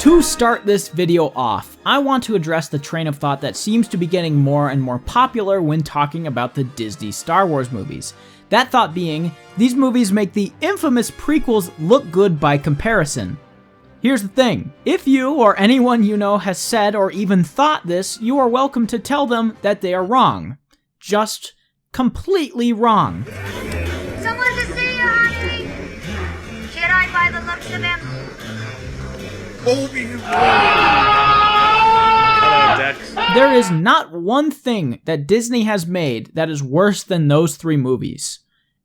To start this video off, I want to address the train of thought that seems to be getting more and more popular when talking about the Disney Star Wars movies. That thought being, these movies make the infamous prequels look good by comparison. Here's the thing, if you or anyone you know has said or even thought this, you are welcome to tell them that they are wrong. Just completely wrong. Someone to see you, honey! Jedi by the looks of him. There is not one thing that Disney has made that is worse than those three movies.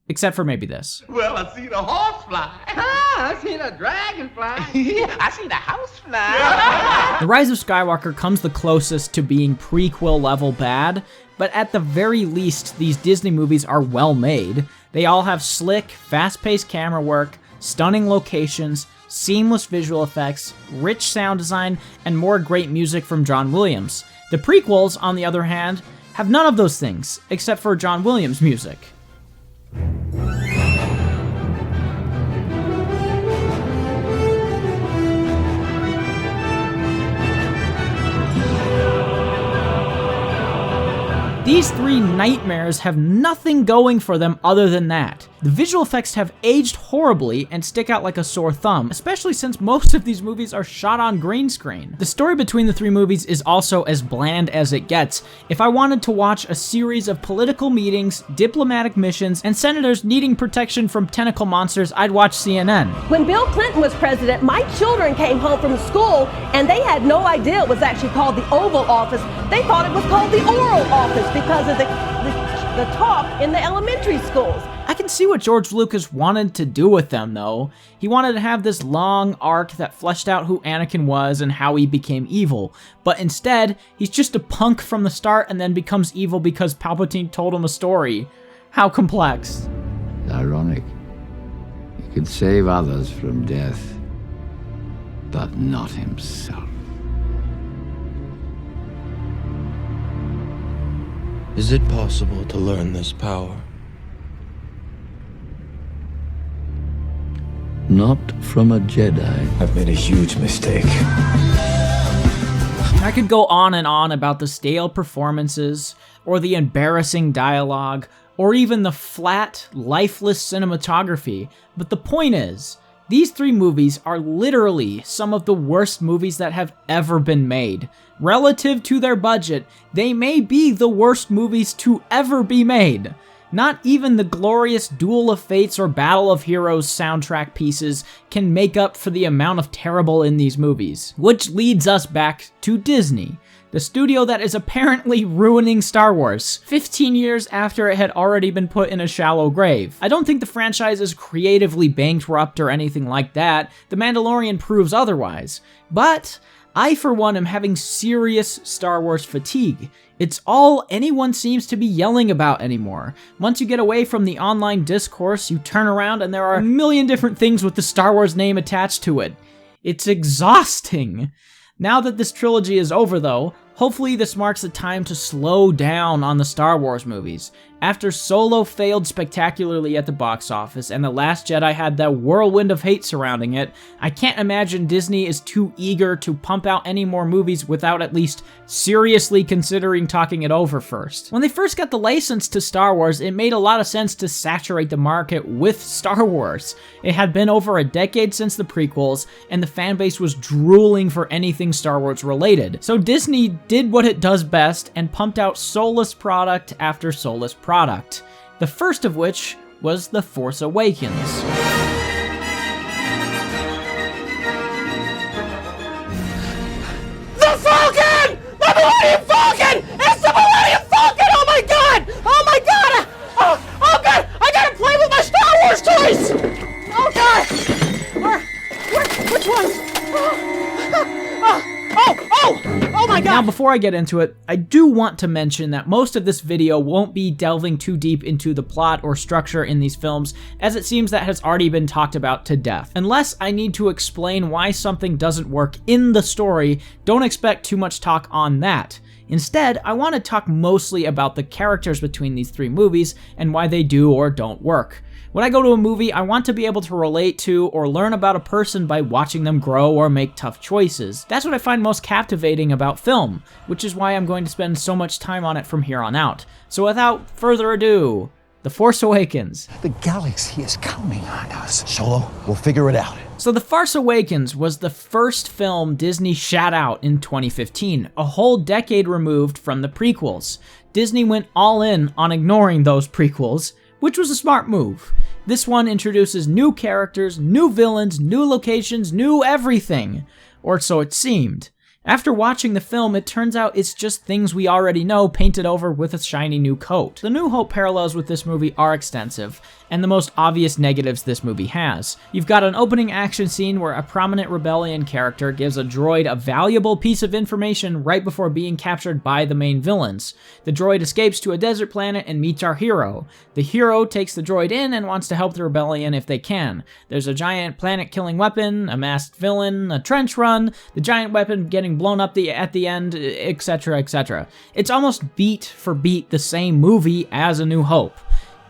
Except for maybe this. Well, I seen a horse fly. I seen a dragonfly. I seen a house fly. The Rise of Skywalker comes the closest to being prequel level bad, but at the very least, these Disney movies are well made. They all have slick, fast-paced camera work, stunning locations, seamless visual effects, rich sound design, and more great music from John Williams. The prequels, on the other hand, have none of those things, except for John Williams' music. These three nightmares have nothing going for them other than that. The visual effects have aged horribly and stick out like a sore thumb, especially since most of these movies are shot on green screen. The story between the three movies is also as bland as it gets. If I wanted to watch a series of political meetings, diplomatic missions, and senators needing protection from tentacle monsters, I'd watch CNN. When Bill Clinton was president, my children came home from school and they had no idea it was actually called the Oval Office. They thought it was called the Oral Office because of the talk in the elementary schools. I can see what George Lucas wanted to do with them, though. He wanted to have this long arc that fleshed out who Anakin was and how he became evil. But instead, he's just a punk from the start and then becomes evil because Palpatine told him a story. How complex. It's ironic. He could save others from death, but not himself. Is it possible to learn this power? Not from a Jedi. I've made a huge mistake. I could go on and on about the stale performances, or the embarrassing dialogue, or even the flat, lifeless cinematography, but the point is, these three movies are literally some of the worst movies that have ever been made. Relative to their budget, they may be the worst movies to ever be made. Not even the glorious Duel of Fates or Battle of Heroes soundtrack pieces can make up for the amount of terrible in these movies. Which leads us back to Disney, the studio that is apparently ruining Star Wars, 15 years after it had already been put in a shallow grave. I don't think the franchise is creatively bankrupt or anything like that. The Mandalorian proves otherwise. But I, for one, am having serious Star Wars fatigue. It's all anyone seems to be yelling about anymore. Once you get away from the online discourse, you turn around and there are a million different things with the Star Wars name attached to it. It's exhausting. Now that this trilogy is over though, hopefully this marks a time to slow down on the Star Wars movies. After Solo failed spectacularly at the box office and The Last Jedi had that whirlwind of hate surrounding it, I can't imagine Disney is too eager to pump out any more movies without at least seriously considering talking it over first. When they first got the license to Star Wars, it made a lot of sense to saturate the market with Star Wars. It had been over a decade since the prequels, and the fanbase was drooling for anything Star Wars related. So Disney did what it does best and pumped out soulless product after soulless product. The first of which was The Force Awakens. The Falcon! The Millennium Falcon! It's the Millennium Falcon! Oh my god! Oh my god! Oh god! I gotta play with my Star Wars toys! Oh god! Which ones? Oh my god! Now before I get into it, I do want to mention that most of this video won't be delving too deep into the plot or structure in these films, as it seems that has already been talked about to death. Unless I need to explain why something doesn't work in the story, don't expect too much talk on that. Instead, I want to talk mostly about the characters between these three movies and why they do or don't work. When I go to a movie, I want to be able to relate to or learn about a person by watching them grow or make tough choices. That's what I find most captivating about film, which is why I'm going to spend so much time on it from here on out. So without further ado, The Force Awakens. The galaxy is counting on us. Solo, we'll figure it out. So The Force Awakens was the first film Disney shat out in 2015, a whole decade removed from the prequels. Disney went all in on ignoring those prequels, which was a smart move. This one introduces new characters, new villains, new locations, new everything. Or so it seemed. After watching the film, it turns out it's just things we already know painted over with a shiny new coat. The New Hope parallels with this movie are extensive, and the most obvious negatives this movie has. You've got an opening action scene where a prominent rebellion character gives a droid a valuable piece of information right before being captured by the main villains. The droid escapes to a desert planet and meets our hero. The hero takes the droid in and wants to help the rebellion if they can. There's a giant planet-killing weapon, a masked villain, a trench run, the giant weapon getting blown up at the end, etc., etc. It's almost beat for beat the same movie as A New Hope.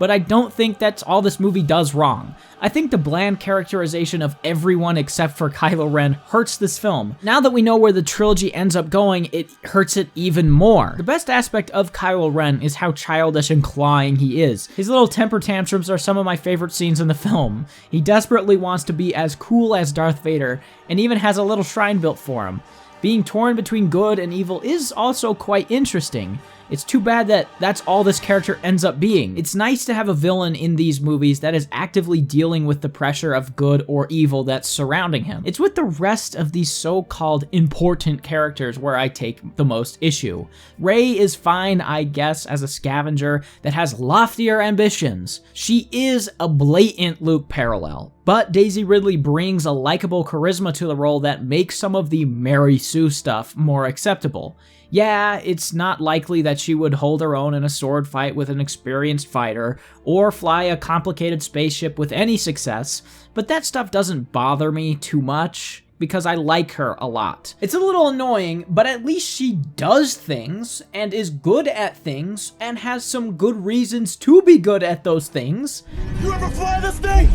But I don't think that's all this movie does wrong. I think the bland characterization of everyone except for Kylo Ren hurts this film. Now that we know where the trilogy ends up going, it hurts it even more. The best aspect of Kylo Ren is how childish and clawing he is. His little temper tantrums are some of my favorite scenes in the film. He desperately wants to be as cool as Darth Vader, and even has a little shrine built for him. Being torn between good and evil is also quite interesting. It's too bad that that's all this character ends up being. It's nice to have a villain in these movies that is actively dealing with the pressure of good or evil that's surrounding him. It's with the rest of these so-called important characters where I take the most issue. Rey is fine, I guess, as a scavenger that has loftier ambitions. She is a blatant Luke parallel. But Daisy Ridley brings a likable charisma to the role that makes some of the Mary Sue stuff more acceptable. Yeah, it's not likely that she would hold her own in a sword fight with an experienced fighter, or fly a complicated spaceship with any success, but that stuff doesn't bother me too much, because I like her a lot. It's a little annoying, but at least she does things, and is good at things, and has some good reasons to be good at those things. You ever fly this thing?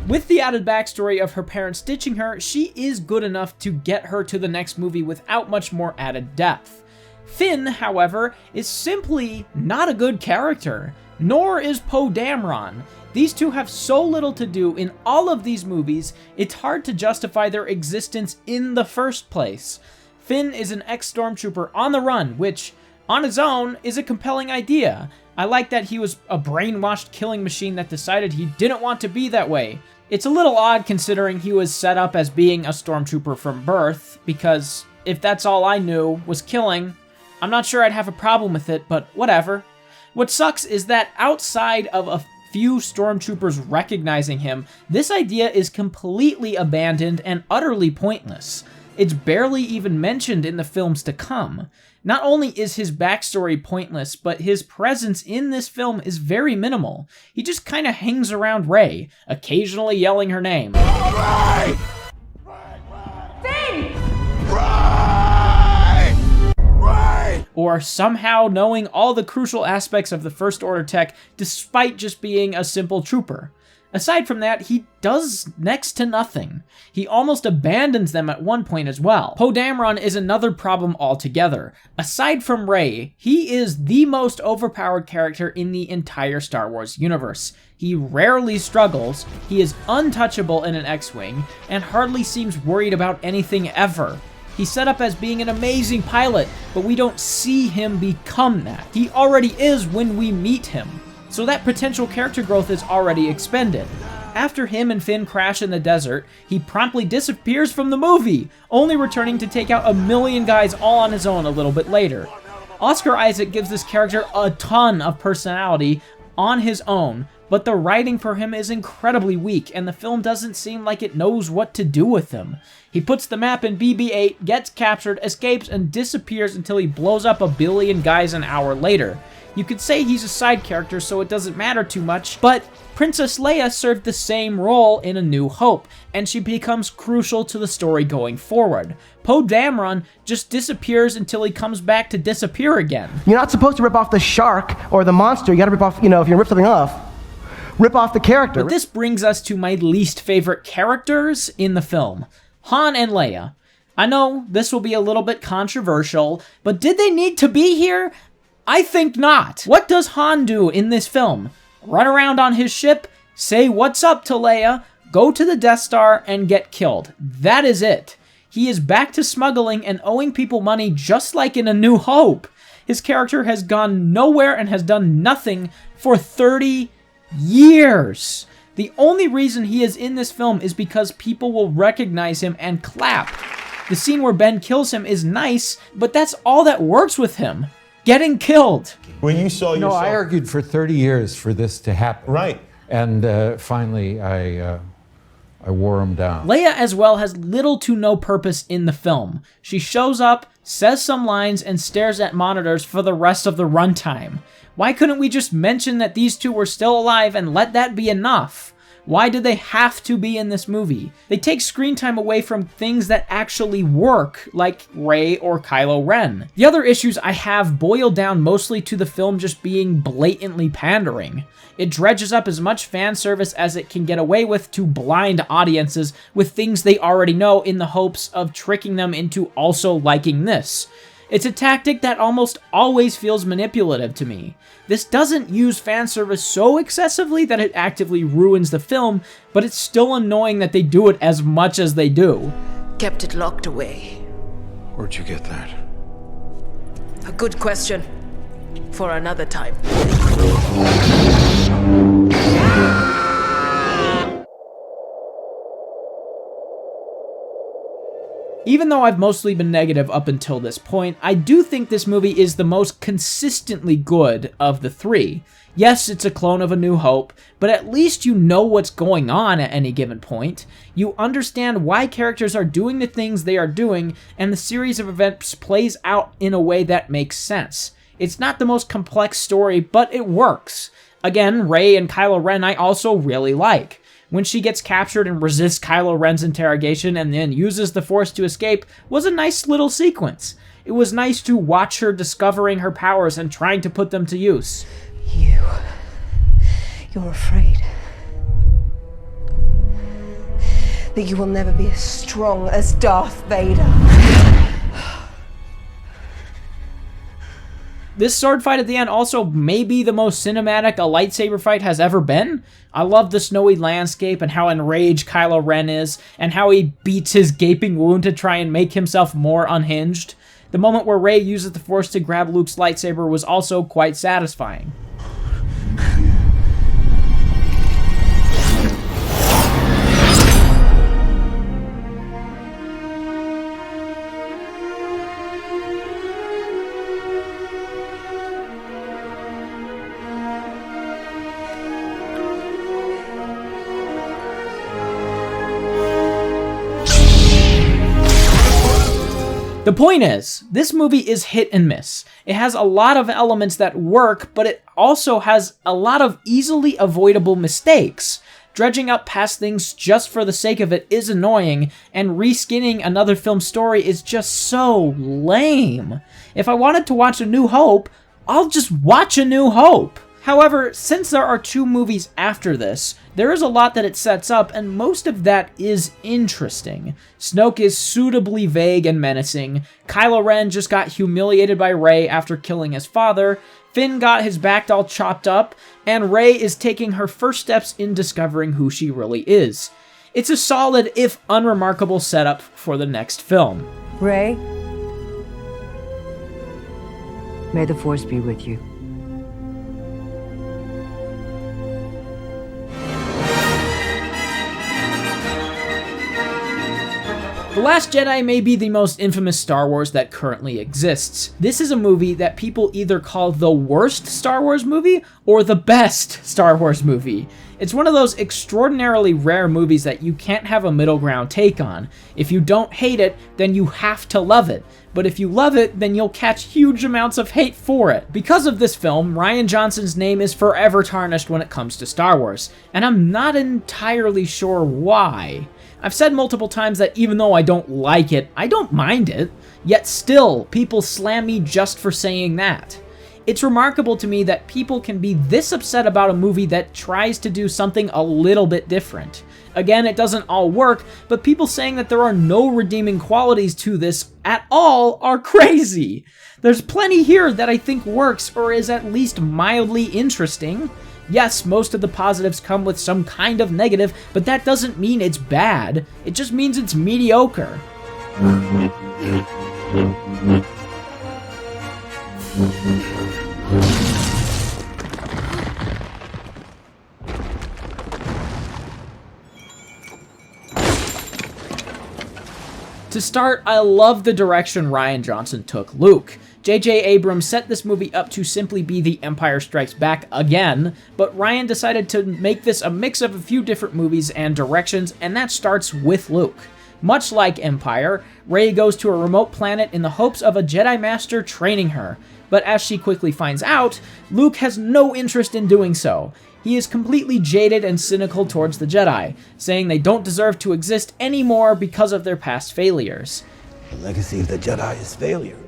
With the added backstory of her parents ditching her, she is good enough to get her to the next movie without much more added depth. Finn, however, is simply not a good character, nor is Poe Dameron. These two have so little to do in all of these movies, it's hard to justify their existence in the first place. Finn is an ex-stormtrooper on the run, which, on its own, is a compelling idea. I like that he was a brainwashed killing machine that decided he didn't want to be that way. It's a little odd considering he was set up as being a stormtrooper from birth, because if that's all I knew was killing, I'm not sure I'd have a problem with it, but whatever. What sucks is that outside of a few stormtroopers recognizing him, this idea is completely abandoned and utterly pointless. It's barely even mentioned in the films to come. Not only is his backstory pointless, but his presence in this film is very minimal. He just kind of hangs around Rey, occasionally yelling her name. Rey! Finn! Rey! Rey! Or somehow knowing all the crucial aspects of the First Order tech despite just being a simple trooper. Aside from that, he does next to nothing. He almost abandons them at one point as well. Poe Dameron is another problem altogether. Aside from Rey, he is the most overpowered character in the entire Star Wars universe. He rarely struggles, he is untouchable in an X-Wing, and hardly seems worried about anything ever. He's set up as being an amazing pilot, but we don't see him become that. He already is when we meet him. So that potential character growth is already expended. After him and Finn crash in the desert, he promptly disappears from the movie, only returning to take out 1,000,000 guys all on his own a little bit later. Oscar Isaac gives this character a ton of personality on his own, but the writing for him is incredibly weak, and the film doesn't seem like it knows what to do with him. He puts the map in BB-8, gets captured, escapes, and disappears until he blows up 1 billion guys an hour later. You could say he's a side character, so it doesn't matter too much, but Princess Leia served the same role in A New Hope, and she becomes crucial to the story going forward. Poe Dameron just disappears until he comes back to disappear again. You're not supposed to rip off the shark or the monster. You gotta rip off, if you're gonna rip something off, rip off the character. But this brings us to my least favorite characters in the film, Han and Leia. I know this will be a little bit controversial, but did they need to be here? I think not. What does Han do in this film? Run around on his ship, say what's up to Leia, go to the Death Star, and get killed. That is it. He is back to smuggling and owing people money just like in A New Hope. His character has gone nowhere and has done nothing for 30 years. The only reason he is in this film is because people will recognize him and clap. The scene where Ben kills him is nice, but that's all that works with him. Getting killed. When you saw yourself... No, I argued for 30 years for this to happen. Right. And finally, I wore him down. Leia as well has little to no purpose in the film. She shows up, says some lines, and stares at monitors for the rest of the runtime. Why couldn't we just mention that these two were still alive and let that be enough? Why do they have to be in this movie? They take screen time away from things that actually work, like Rey or Kylo Ren. The other issues I have boil down mostly to the film just being blatantly pandering. It dredges up as much fan service as it can get away with to blind audiences with things they already know in the hopes of tricking them into also liking this. It's a tactic that almost always feels manipulative to me. This doesn't use fan service so excessively that it actively ruins the film, but it's still annoying that they do it as much as they do. Kept it locked away. Where'd you get that? A good question. For another time. Even though I've mostly been negative up until this point, I do think this movie is the most consistently good of the three. Yes, it's a clone of A New Hope, but at least you know what's going on at any given point. You understand why characters are doing the things they are doing, and the series of events plays out in a way that makes sense. It's not the most complex story, but it works. Again, Rey and Kylo Ren I also really like. When she gets captured and resists Kylo Ren's interrogation and then uses the Force to escape was a nice little sequence. It was nice to watch her discovering her powers and trying to put them to use. You're afraid that you will never be as strong as Darth Vader. This sword fight at the end also may be the most cinematic a lightsaber fight has ever been. I love the snowy landscape and how enraged Kylo Ren is, and how he beats his gaping wound to try and make himself more unhinged. The moment where Rey uses the Force to grab Luke's lightsaber was also quite satisfying. The point is, this movie is hit and miss. It has a lot of elements that work, but it also has a lot of easily avoidable mistakes. Dredging up past things just for the sake of it is annoying, and reskinning another film's story is just so lame. If I wanted to watch A New Hope, I'll just watch A New Hope. However, since there are 2 movies after this, there is a lot that it sets up, and most of that is interesting. Snoke is suitably vague and menacing, Kylo Ren just got humiliated by Rey after killing his father, Finn got his back all chopped up, and Rey is taking her first steps in discovering who she really is. It's a solid, if unremarkable, setup for the next film. Rey, may the Force be with you. The Last Jedi may be the most infamous Star Wars that currently exists. This is a movie that people either call the worst Star Wars movie or the best Star Wars movie. It's one of those extraordinarily rare movies that you can't have a middle ground take on. If you don't hate it, then you have to love it. But if you love it, then you'll catch huge amounts of hate for it. Because of this film, Rian Johnson's name is forever tarnished when it comes to Star Wars, and I'm not entirely sure why. I've said multiple times that even though I don't like it, I don't mind it, yet still, people slam me just for saying that. It's remarkable to me that people can be this upset about a movie that tries to do something a little bit different. Again, it doesn't all work, but people saying that there are no redeeming qualities to this at all are crazy. There's plenty here that I think works or is at least mildly interesting. Yes, most of the positives come with some kind of negative, but that doesn't mean it's bad. It just means it's mediocre. To start, I love the direction Rian Johnson took Luke. JJ Abrams set this movie up to simply be The Empire Strikes Back again, but Rian decided to make this a mix of a few different movies and directions, and that starts with Luke. Much like Empire, Rey goes to a remote planet in the hopes of a Jedi Master training her, but as she quickly finds out, Luke has no interest in doing so. He is completely jaded and cynical towards the Jedi, saying they don't deserve to exist anymore because of their past failures. The legacy of the Jedi is failure.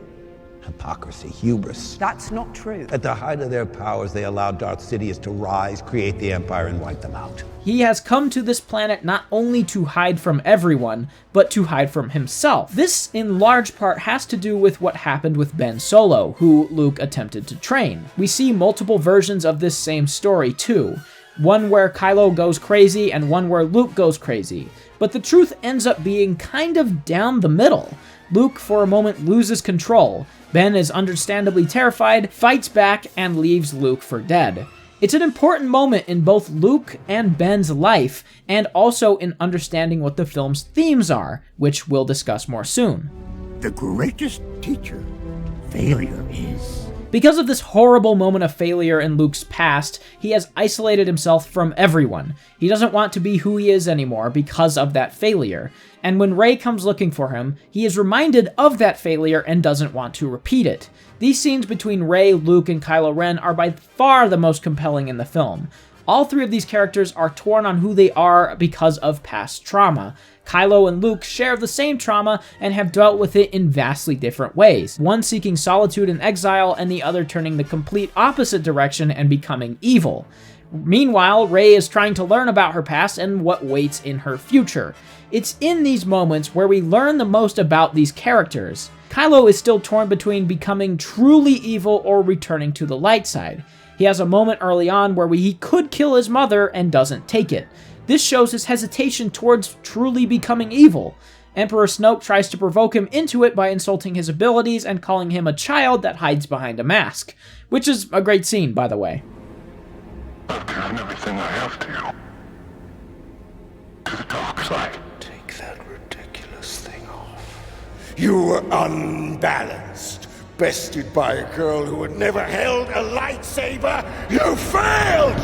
Hypocrisy, hubris. That's not true. At the height of their powers, they allowed Darth Sidious to rise, create the Empire, and wipe them out. He has come to this planet not only to hide from everyone, but to hide from himself. This, in large part, has to do with what happened with Ben Solo, who Luke attempted to train. We see multiple versions of this same story, too. One where Kylo goes crazy, and one where Luke goes crazy. But the truth ends up being kind of down the middle. Luke, for a moment, loses control. Ben is understandably terrified, fights back, and leaves Luke for dead. It's an important moment in both Luke and Ben's life, and also in understanding what the film's themes are, which we'll discuss more soon. The greatest teacher failure is. Because of this horrible moment of failure in Luke's past, he has isolated himself from everyone. He doesn't want to be who he is anymore because of that failure. And when Rey comes looking for him, he is reminded of that failure and doesn't want to repeat it. These scenes between Rey, Luke, and Kylo Ren are by far the most compelling in the film. All three of these characters are torn on who they are because of past trauma. Kylo and Luke share the same trauma and have dealt with it in vastly different ways, one seeking solitude and exile, and the other turning the complete opposite direction and becoming evil. Meanwhile, Rey is trying to learn about her past and what waits in her future. It's in these moments where we learn the most about these characters. Kylo is still torn between becoming truly evil or returning to the light side. He has a moment early on where he could kill his mother and doesn't take it. This shows his hesitation towards truly becoming evil. Emperor Snoke tries to provoke him into it by insulting his abilities and calling him a child that hides behind a mask, which is a great scene, by the way. I've given everything I have to you. To the dark side. Take that ridiculous thing off. You were unbalanced, bested by a girl who had never held a lightsaber. You failed!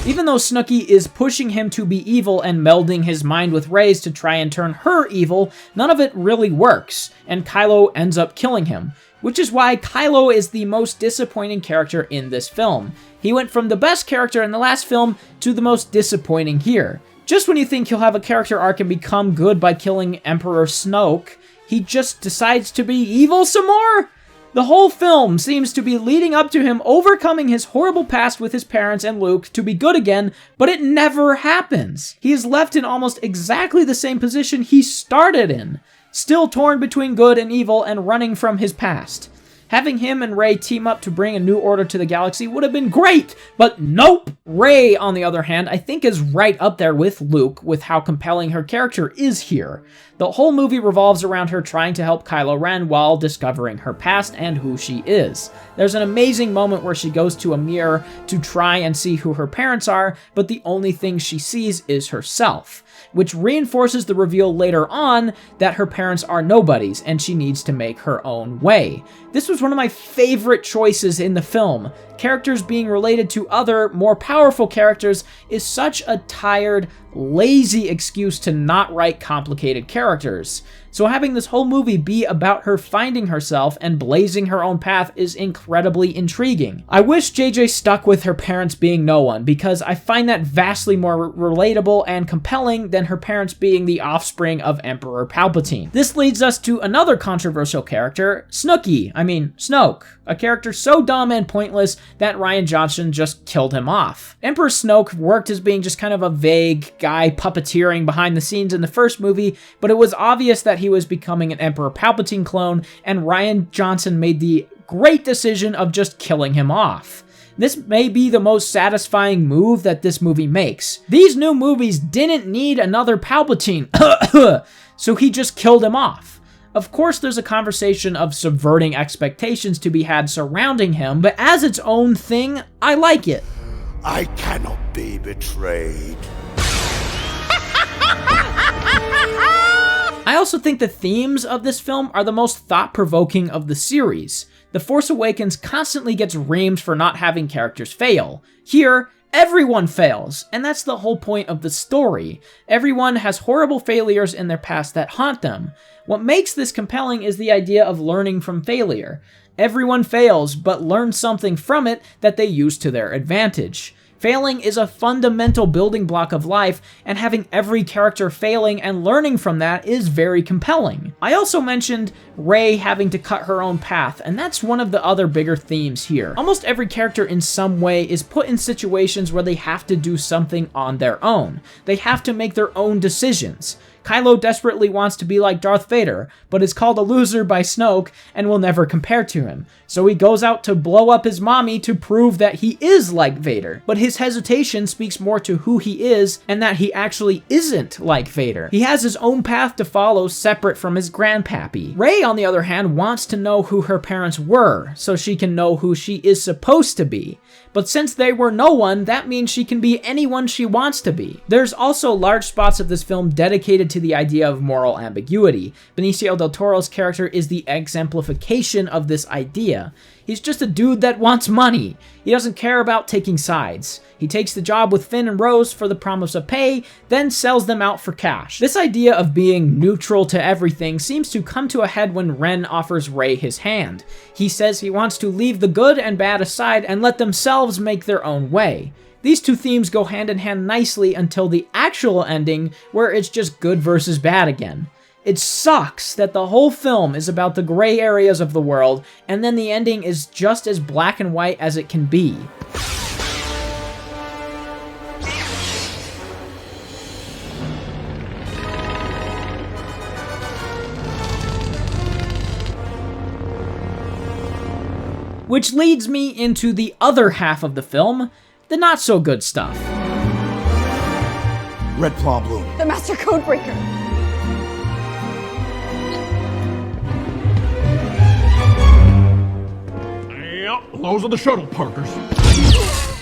Even though Snooki is pushing him to be evil and melding his mind with Rey's to try and turn her evil, none of it really works, and Kylo ends up killing him. Which is why Kylo is the most disappointing character in this film. He went from the best character in the last film to the most disappointing here. Just when you think he'll have a character arc and become good by killing Emperor Snoke, he just decides to be evil some more? The whole film seems to be leading up to him overcoming his horrible past with his parents and Luke to be good again, but it never happens. He is left in almost exactly the same position he started in, still torn between good and evil and running from his past. Having him and Rey team up to bring a new order to the galaxy would have been great, but nope! Rey, on the other hand, I think is right up there with Luke with how compelling her character is here. The whole movie revolves around her trying to help Kylo Ren while discovering her past and who she is. There's an amazing moment where she goes to a mirror to try and see who her parents are, but the only thing she sees is herself. which reinforces the reveal later on that her parents are nobodies and she needs to make her own way. This was one of my favorite choices in the film. Characters being related to other, more powerful characters is such a tired, lazy excuse to not write complicated characters. So having this whole movie be about her finding herself and blazing her own path is incredibly intriguing. I wish JJ stuck with her parents being no one, because I find that vastly more relatable and compelling than her parents being the offspring of Emperor Palpatine. This leads us to another controversial character, Snoke, a character so dumb and pointless that Rian Johnson just killed him off. Emperor Snoke worked as being just kind of a vague guy puppeteering behind the scenes in the first movie, but it was obvious that he was becoming an Emperor Palpatine clone, and Rian Johnson made the great decision of just killing him off. This may be the most satisfying move that this movie makes. These new movies didn't need another Palpatine, so he just killed him off. Of course, there's a conversation of subverting expectations to be had surrounding him, but as its own thing, I like it. I cannot be betrayed. I also think the themes of this film are the most thought-provoking of the series. The Force Awakens constantly gets reamed for not having characters fail. Here, everyone fails, and that's the whole point of the story. Everyone has horrible failures in their past that haunt them. What makes this compelling is the idea of learning from failure. Everyone fails, but learns something from it that they use to their advantage. Failing is a fundamental building block of life, and having every character failing and learning from that is very compelling. I also mentioned Rey having to cut her own path, and that's one of the other bigger themes here. Almost every character in some way is put in situations where they have to do something on their own. They have to make their own decisions. Kylo desperately wants to be like Darth Vader, but is called a loser by Snoke and will never compare to him. So he goes out to blow up his mommy to prove that he is like Vader. But his hesitation speaks more to who he is and that he actually isn't like Vader. He has his own path to follow separate from his grandpappy. Rey, on the other hand, wants to know who her parents were so she can know who she is supposed to be. But since they were no one, that means she can be anyone she wants to be. There's also large spots of this film dedicated to the idea of moral ambiguity. Benicio del Toro's character is the exemplification of this idea. He's just a dude that wants money. He doesn't care about taking sides. He takes the job with Finn and Rose for the promise of pay, then sells them out for cash. This idea of being neutral to everything seems to come to a head when Ren offers Rey his hand. He says he wants to leave the good and bad aside and let themselves make their own way. These two themes go hand in hand nicely until the actual ending, where it's just good versus bad again. It sucks that the whole film is about the gray areas of the world, and then the ending is just as black and white as it can be. Which leads me into the other half of the film, the not so good stuff. Red Plum Bloom. The Master Codebreaker. Those are the shuttle parkers.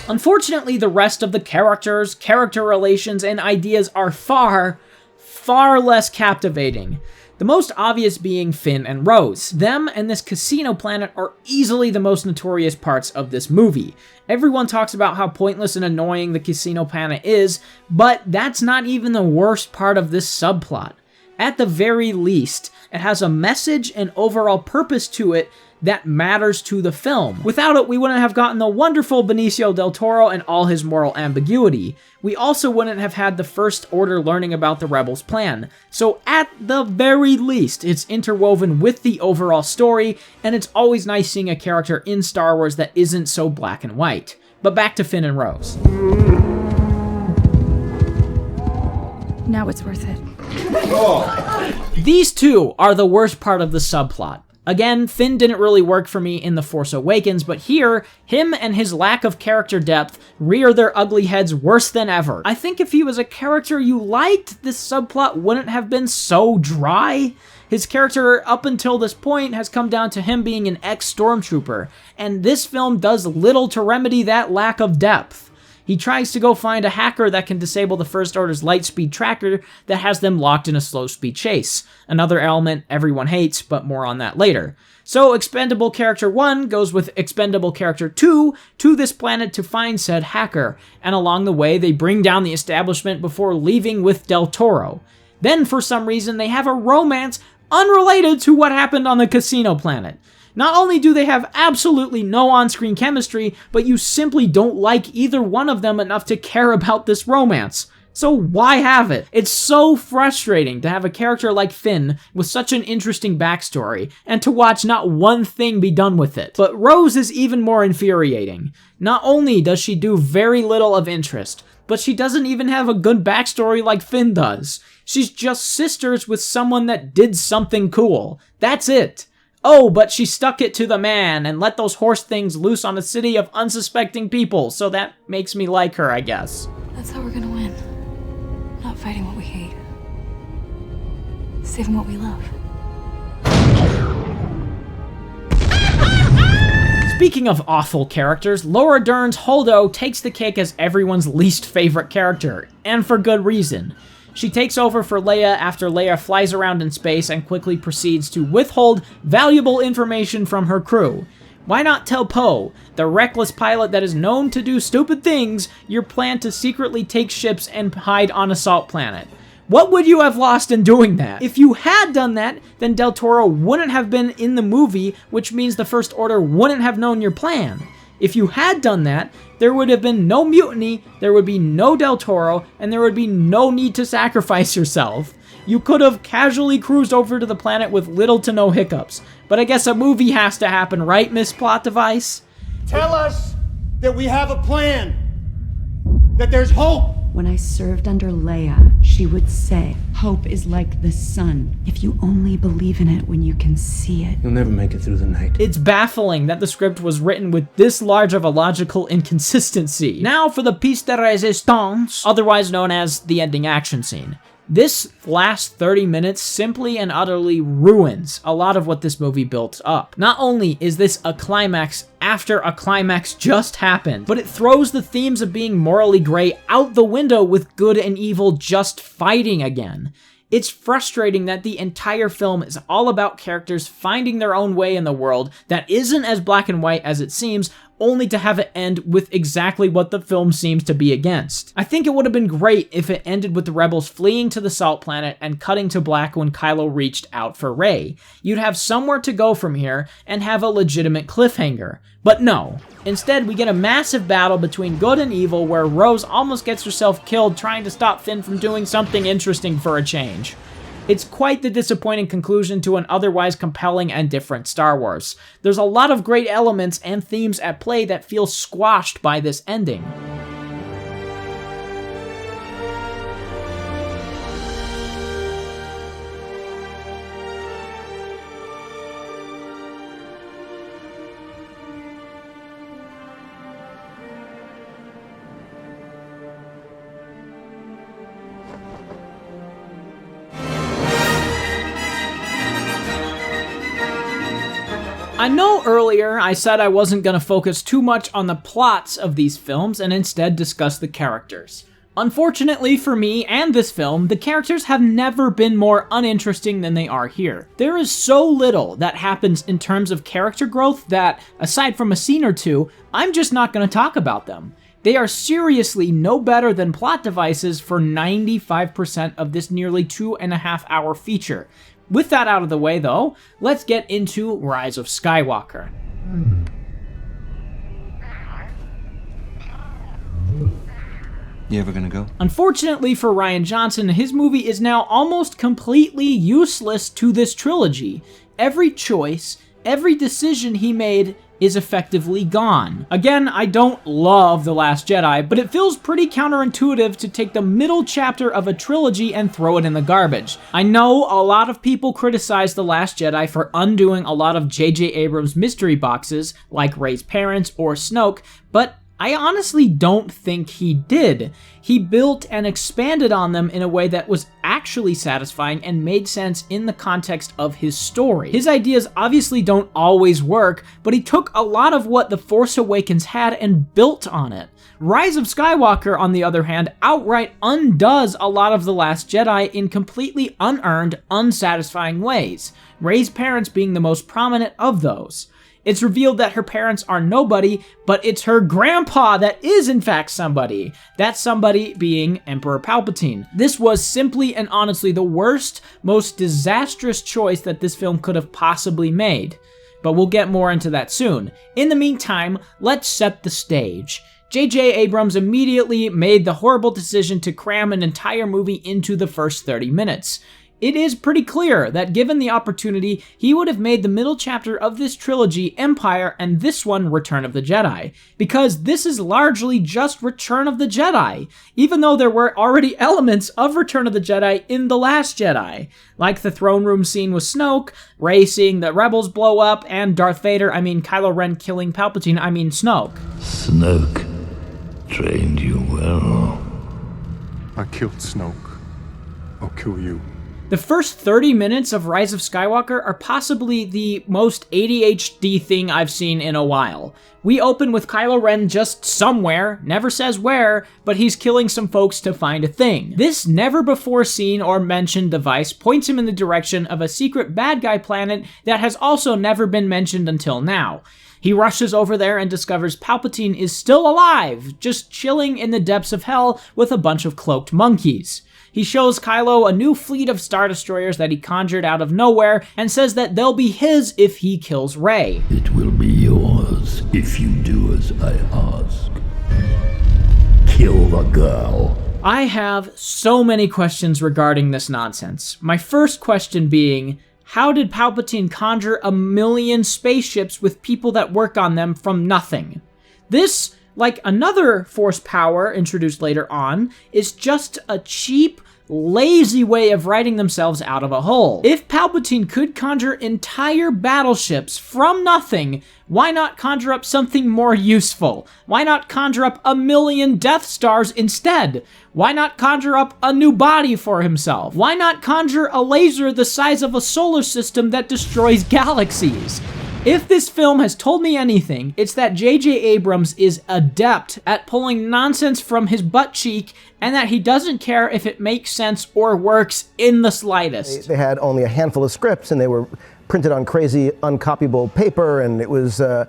Unfortunately, the rest of the characters, character relations, and ideas are far, far less captivating. The most obvious being Finn and Rose. Them and this casino planet are easily the most notorious parts of this movie. Everyone talks about how pointless and annoying the casino planet is, but that's not even the worst part of this subplot. At the very least, it has a message and overall purpose to it that matters to the film. Without it, we wouldn't have gotten the wonderful Benicio del Toro and all his moral ambiguity. We also wouldn't have had the First Order learning about the Rebels' plan. So at the very least, it's interwoven with the overall story, and it's always nice seeing a character in Star Wars that isn't so black and white. But back to Finn and Rose. Now it's worth it. These two are the worst part of the subplot. Again, Finn didn't really work for me in The Force Awakens, but here, him and his lack of character depth rear their ugly heads worse than ever. I think if he was a character you liked, this subplot wouldn't have been so dry. His character up until this point has come down to him being an ex-stormtrooper, and this film does little to remedy that lack of depth. He tries to go find a hacker that can disable the First Order's lightspeed tracker that has them locked in a slow-speed chase. Another element everyone hates, but more on that later. So Expendable Character 1 goes with Expendable Character 2 to this planet to find said hacker, and along the way they bring down the establishment before leaving with Del Toro. Then for some reason they have a romance unrelated to what happened on the casino planet. Not only do they have absolutely no on-screen chemistry, but you simply don't like either one of them enough to care about this romance. So why have it? It's so frustrating to have a character like Finn with such an interesting backstory, and to watch not one thing be done with it. But Rose is even more infuriating. Not only does she do very little of interest, but she doesn't even have a good backstory like Finn does. She's just sisters with someone that did something cool. That's it. Oh, but she stuck it to the man and let those horse things loose on a city of unsuspecting people, so that makes me like her, I guess. That's how we're gonna win. Not fighting what we hate. Saving what we love. Speaking of awful characters, Laura Dern's Holdo takes the cake as everyone's least favorite character, and for good reason. She takes over for Leia after Leia flies around in space and quickly proceeds to withhold valuable information from her crew. Why not tell Poe, the reckless pilot that is known to do stupid things, your plan to secretly take ships and hide on a salt planet? What would you have lost in doing that? If you had done that, then Del Toro wouldn't have been in the movie, which means the First Order wouldn't have known your plan. If you had done that, there would have been no mutiny, there would be no Del Toro, and there would be no need to sacrifice yourself. You could have casually cruised over to the planet with little to no hiccups. But I guess a movie has to happen, right, Miss Plot Device? Tell us that we have a plan. That there's hope. When I served under Leia, she would say, hope is like the sun. If you only believe in it when you can see it. You'll never make it through the night. It's baffling that the script was written with this large of a logical inconsistency. Now for the piece de resistance, otherwise known as the ending action scene. This last 30 minutes simply and utterly ruins a lot of what this movie built up. Not only is this a climax after a climax just happened, but it throws the themes of being morally gray out the window with good and evil just fighting again. It's frustrating that the entire film is all about characters finding their own way in the world that isn't as black and white as it seems, only to have it end with exactly what the film seems to be against. I think it would have been great if it ended with the rebels fleeing to the salt planet and cutting to black when Kylo reached out for Rey. You'd have somewhere to go from here and have a legitimate cliffhanger. But no. Instead, we get a massive battle between good and evil where Rose almost gets herself killed trying to stop Finn from doing something interesting for a change. It's quite the disappointing conclusion to an otherwise compelling and different Star Wars. There's a lot of great elements and themes at play that feel squashed by this ending. I know earlier I said I wasn't going to focus too much on the plots of these films and instead discuss the characters. Unfortunately for me and this film, the characters have never been more uninteresting than they are here. There is so little that happens in terms of character growth that, aside from a scene or two, I'm just not going to talk about them. They are seriously no better than plot devices for 95% of this nearly 2.5 hour feature. With that out of the way though, let's get into Rise of Skywalker. You ever gonna go? Unfortunately for Rian Johnson, his movie is now almost completely useless to this trilogy. Every choice, every decision he made is effectively gone. Again, I don't love The Last Jedi, but it feels pretty counterintuitive to take the middle chapter of a trilogy and throw it in the garbage. I know a lot of people criticize The Last Jedi for undoing a lot of JJ Abrams mystery boxes, like Rey's parents or Snoke, but I honestly don't think he did. He built and expanded on them in a way that was actually satisfying and made sense in the context of his story. His ideas obviously don't always work, but he took a lot of what The Force Awakens had and built on it. Rise of Skywalker, on the other hand, outright undoes a lot of The Last Jedi in completely unearned, unsatisfying ways, Rey's parents being the most prominent of those. It's revealed that her parents are nobody, but it's her grandpa that is in fact somebody. That somebody being Emperor Palpatine. This was simply and honestly the worst, most disastrous choice that this film could have possibly made. But we'll get more into that soon. In the meantime, let's set the stage. JJ Abrams immediately made the horrible decision to cram an entire movie into the first 30 minutes. It is pretty clear that given the opportunity, he would have made the middle chapter of this trilogy Empire and this one Return of the Jedi, because this is largely just Return of the Jedi, even though there were already elements of Return of the Jedi in The Last Jedi, like the throne room scene with Snoke, Rey seeing the rebels blow up, and Kylo Ren killing Palpatine, Snoke. Snoke trained you well. I killed Snoke. I'll kill you. The first 30 minutes of Rise of Skywalker are possibly the most ADHD thing I've seen in a while. We open with Kylo Ren just somewhere, never says where, but he's killing some folks to find a thing. This never-before-seen or mentioned device points him in the direction of a secret bad guy planet that has also never been mentioned until now. He rushes over there and discovers Palpatine is still alive, just chilling in the depths of hell with a bunch of cloaked monkeys. He shows Kylo a new fleet of Star Destroyers that he conjured out of nowhere and says that they'll be his if he kills Rey. It will be yours if you do as I ask. Kill the girl. I have so many questions regarding this nonsense. My first question being, how did Palpatine conjure 1 million spaceships with people that work on them from nothing? This, like another Force power introduced later on, is just a cheap, lazy way of writing themselves out of a hole. If Palpatine could conjure entire battleships from nothing, why not conjure up something more useful? Why not conjure up 1 million Death Stars instead? Why not conjure up a new body for himself? Why not conjure a laser the size of a solar system that destroys galaxies? If this film has told me anything, it's that JJ Abrams is adept at pulling nonsense from his butt cheek and that he doesn't care if it makes sense or works in the slightest. They had only a handful of scripts and they were printed on crazy uncopyable paper, and it was, and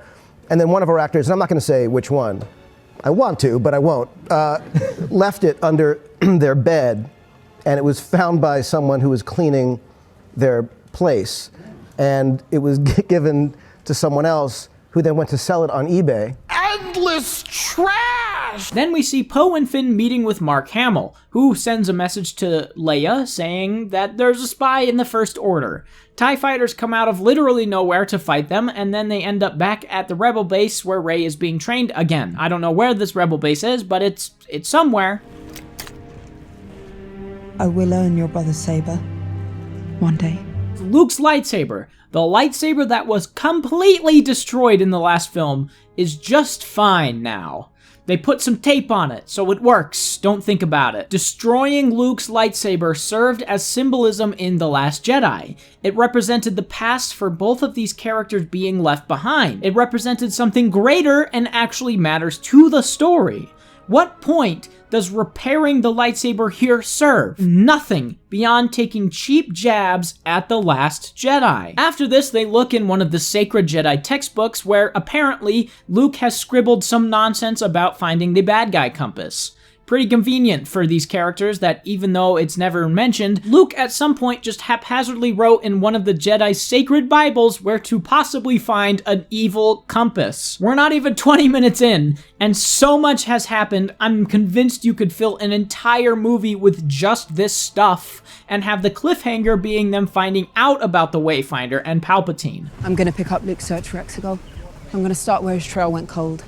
then one of our actors, and I'm not going to say which one, I want to, but I won't, left it under their bed, and it was found by someone who was cleaning their place, and it was given to someone else who then went to sell it on eBay. Endless trash! Then we see Poe and Finn meeting with Mark Hamill, who sends a message to Leia saying that there's a spy in the First Order. TIE fighters come out of literally nowhere to fight them, and then they end up back at the Rebel base where Rey is being trained again. I don't know where this Rebel base is, but it's somewhere. I will earn your brother's saber. One day. Luke's lightsaber, the lightsaber that was completely destroyed in the last film, is just fine now. They put some tape on it, so it works. Don't think about it. Destroying Luke's lightsaber served as symbolism in The Last Jedi. It represented the past for both of these characters being left behind. It represented something greater and actually matters to the story. What point does repairing the lightsaber here serve? Nothing beyond taking cheap jabs at The Last Jedi. After this, they look in one of the sacred Jedi textbooks where apparently Luke has scribbled some nonsense about finding the bad guy compass. Pretty convenient for these characters that even though it's never mentioned, Luke at some point just haphazardly wrote in one of the Jedi's sacred Bibles where to possibly find an evil compass. We're not even 20 minutes in, and so much has happened, I'm convinced you could fill an entire movie with just this stuff and have the cliffhanger being them finding out about the Wayfinder and Palpatine. I'm gonna pick up Luke's search for Exegol. I'm gonna start where his trail went cold.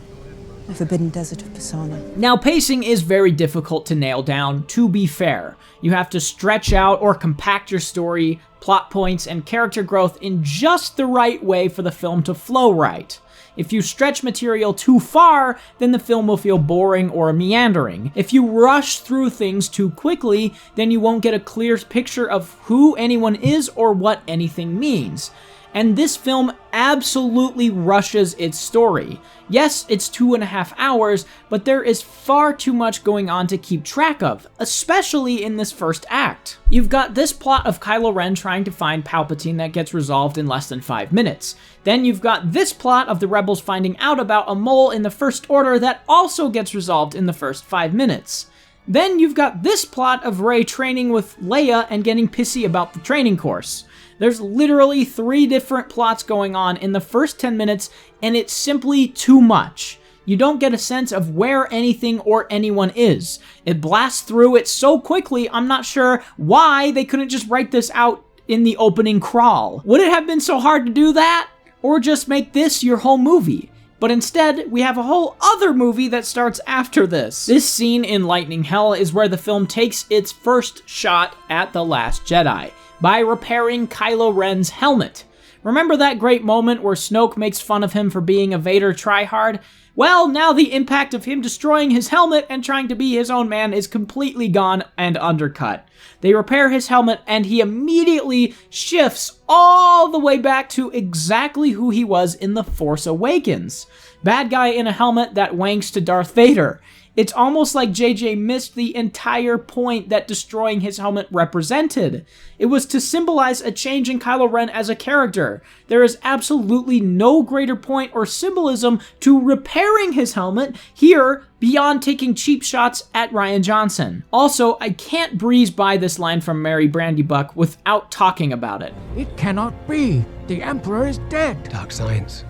The Forbidden Desert of Pisana. Now, pacing is very difficult to nail down, to be fair. You have to stretch out or compact your story, plot points, and character growth in just the right way for the film to flow right. If you stretch material too far, then the film will feel boring or meandering. If you rush through things too quickly, then you won't get a clear picture of who anyone is or what anything means. And this film absolutely rushes its story. Yes, it's 2.5 hours, but there is far too much going on to keep track of, especially in this first act. You've got this plot of Kylo Ren trying to find Palpatine that gets resolved in less than 5 minutes. Then you've got this plot of the rebels finding out about a mole in the First Order that also gets resolved in the first 5 minutes. Then you've got this plot of Rey training with Leia and getting pissy about the training course. There's literally 3 different plots going on in the first 10 minutes, and it's simply too much. You don't get a sense of where anything or anyone is. It blasts through it so quickly, I'm not sure why they couldn't just write this out in the opening crawl. Would it have been so hard to do that? Or just make this your whole movie? But instead, we have a whole other movie that starts after this. This scene in Lightning Hell is where the film takes its first shot at The Last Jedi, by repairing Kylo Ren's helmet. Remember that great moment where Snoke makes fun of him for being a Vader tryhard? Well, now the impact of him destroying his helmet and trying to be his own man is completely gone and undercut. They repair his helmet and he immediately shifts all the way back to exactly who he was in The Force Awakens. Bad guy in a helmet that wanks to Darth Vader. It's almost like JJ missed the entire point that destroying his helmet represented. It was to symbolize a change in Kylo Ren as a character. There is absolutely no greater point or symbolism to repairing his helmet here beyond taking cheap shots at Rian Johnson. Also, I can't breeze by this line from Mary Brandybuck without talking about it. It cannot be. The Emperor is dead. Dark science.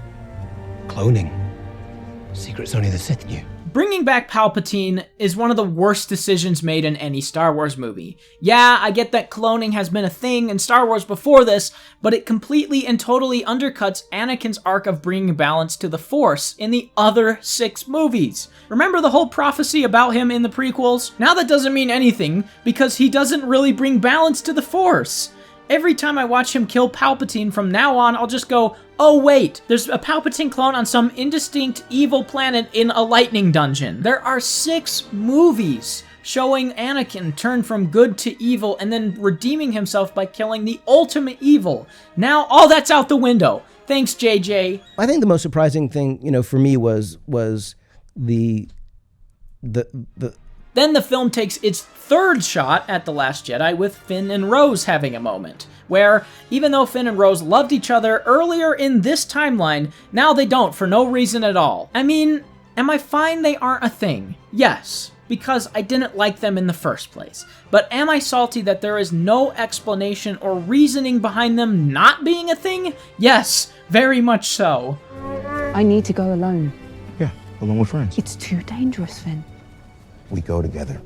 Cloning. Secrets only the Sith knew. Bringing back Palpatine is one of the worst decisions made in any Star Wars movie. Yeah, I get that cloning has been a thing in Star Wars before this, but it completely and totally undercuts Anakin's arc of bringing balance to the Force in the other 6 movies. Remember the whole prophecy about him in the prequels? Now that doesn't mean anything, because he doesn't really bring balance to the Force. Every time I watch him kill Palpatine from now on, I'll just go, oh wait, there's a Palpatine clone on some indistinct evil planet in a lightning dungeon. There are 6 movies showing Anakin turn from good to evil and then redeeming himself by killing the ultimate evil. Now all that's out the window. Thanks, JJ. I think the most surprising thing, for me was the Then the film takes its third shot at The Last Jedi with Finn and Rose having a moment, where even though Finn and Rose loved each other earlier in this timeline, now they don't for no reason at all. I mean, am I fine they aren't a thing? Yes, because I didn't like them in the first place. But am I salty that there is no explanation or reasoning behind them not being a thing? Yes, very much so. I need to go alone. Yeah, along with friends. It's too dangerous, Finn. We go together.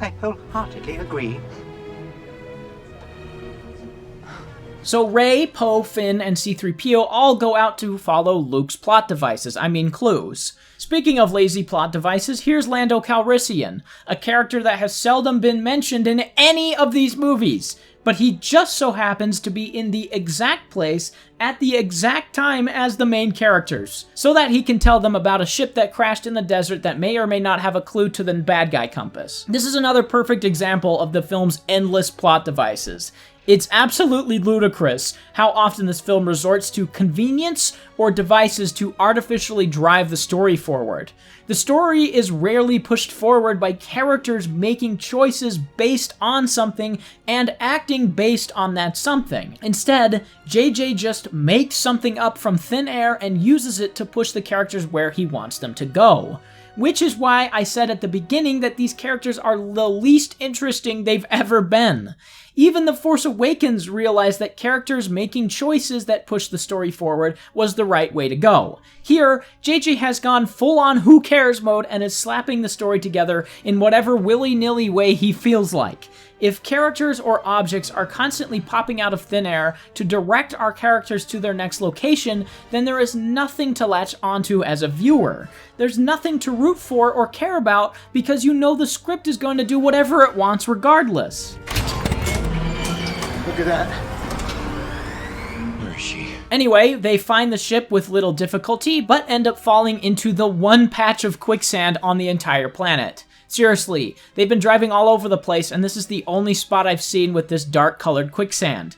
I wholeheartedly agree. So Rey, Poe, Finn, and C-3PO all go out to follow Luke's plot devices, clues. Speaking of lazy plot devices, here's Lando Calrissian, a character that has seldom been mentioned in any of these movies, but he just so happens to be in the exact place at the exact time as the main characters, so that he can tell them about a ship that crashed in the desert that may or may not have a clue to the bad guy compass. This is another perfect example of the film's endless plot devices. It's absolutely ludicrous how often this film resorts to convenience or devices to artificially drive the story forward. The story is rarely pushed forward by characters making choices based on something and acting based on that something. Instead, JJ just makes something up from thin air and uses it to push the characters where he wants them to go. Which is why I said at the beginning that these characters are the least interesting they've ever been. Even The Force Awakens realized that characters making choices that push the story forward was the right way to go. Here, JJ has gone full-on who cares mode and is slapping the story together in whatever willy-nilly way he feels like. If characters or objects are constantly popping out of thin air to direct our characters to their next location, then there is nothing to latch onto as a viewer. There's nothing to root for or care about because you know the script is going to do whatever it wants regardless. Look at that. Anyway, they find the ship with little difficulty, but end up falling into the one patch of quicksand on the entire planet. Seriously, they've been driving all over the place, and this is the only spot I've seen with this dark-colored quicksand.